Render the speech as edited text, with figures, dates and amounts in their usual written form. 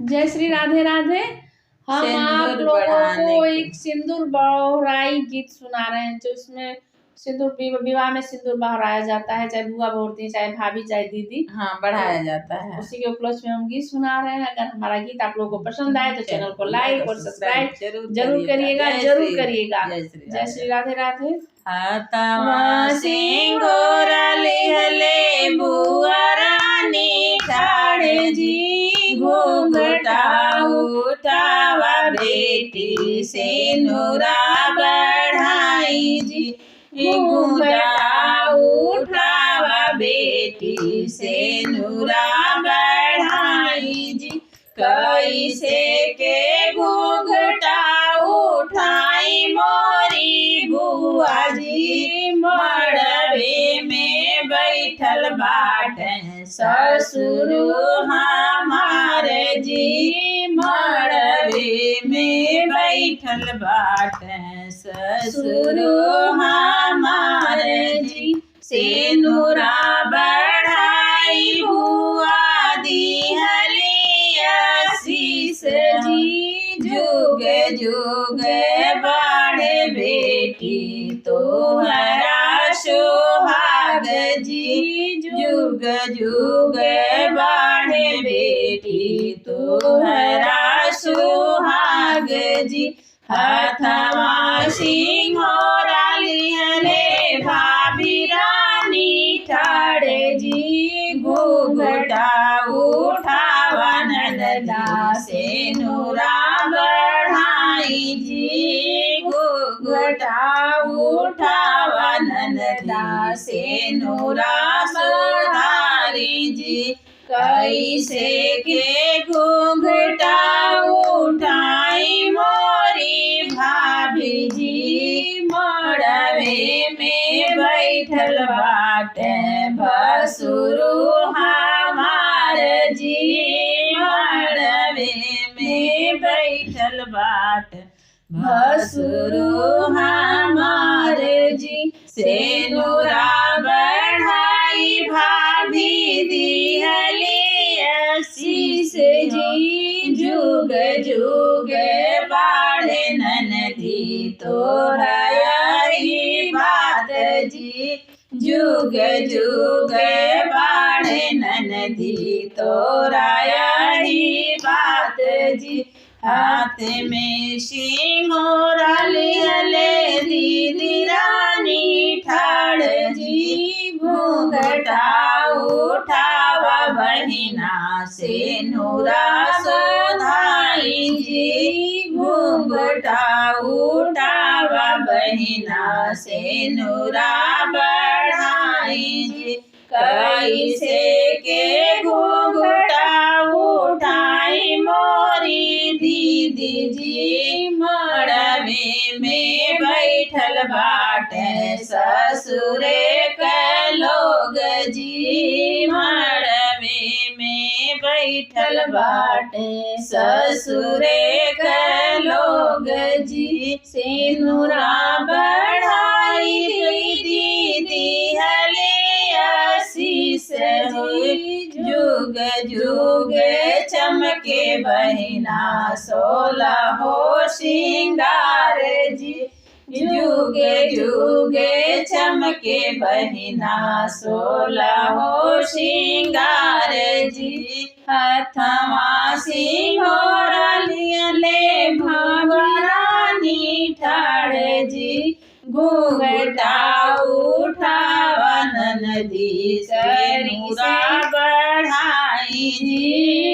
जय श्री राधे राधे। हम आप लोगों को एक सिंदूर बहुराई गीत सुना रहे हैं, जो इसमें सिंदूर विवाह में सिंदूर बहराया जाता है, चाहे बुआ बोलती है, चाहे भाभी, चाहे दीदी, हाँ बढ़ाया जाता है। उसी के उपलक्ष्य में हम गीत सुना रहे हैं। अगर हमारा गीत आप लोगों को पसंद आए तो चैनल को लाइक और सब्सक्राइब जरूर करिएगा। जय श्री राधे राधे। सिंगोरा लेहले बुआ रानी ठाड़े जी, घूंघटा उठावा बेटी से नूरा बढ़ाई जी, घूंघटा उठावा बेटी से नूरा बढ़ाई जी। कैसे के घूंघटा उठाई मोरी बुआ जी, मड़वे में बैठल बाटे ससुर हमारे जी, मड़वे में बैठल बाटे ससुर हमारे जी। सेनुरा बढ़ाई बुआ दिहली आशीष जी, जुग जुग बाढ़े बेटी तोहरा सुहाग जी, जुग जुग बाढ़े बेटी तोहरा सुहाग जी। हथवा सिंघोरा लिहले भाभी रानी ठाड़े जी, घूंघटा उठावा ननदा से नूरा बढ़ाई जी, घूंघटा उठावा ननदा से नूरा सुधारी जी। कैसे के घूंघटा उठाई मोरी भाभी जी, मड़वे में बैठल बाटे भसुरु हमार जी, मड़वे में बैठल बाटे भसुरु हमार जी। सेनुरा बढ़ाई भाभी दिहली आशीष जी, जुग जुग बाढ़े ननदी तोरा यही बात जी, जुग जुग बाढ़े ननदी तोरा यही बात जी। हाथ में सिंगोरा लिहले दीदी रानी ठाड़ जी, घूंघटा उठावा बहिना से नूरा सुधाई जी, घूंघटा उठावा बहिना से नूरा बढ़ाई जी। कैसे के घूंघटा उठाई मोरी दीदी जी, मड़वे में बैठल बाटे ससुरे के लोग जी, मड़वे में बैठल बाटे ससुरे के लोग जी। सिनुरा बढ़ाई दीदी हले आशीष जी, जुग जुग चमके बहिना सोला हो सिंगार जी, जुग जुग चमके बहिना सोला हो सिंगार जी। हथवा सिंघोरा लिहले भगवानी ठाड़ जी, घूंघटा उठावा ननदी से नूरा बढ़ाई जी,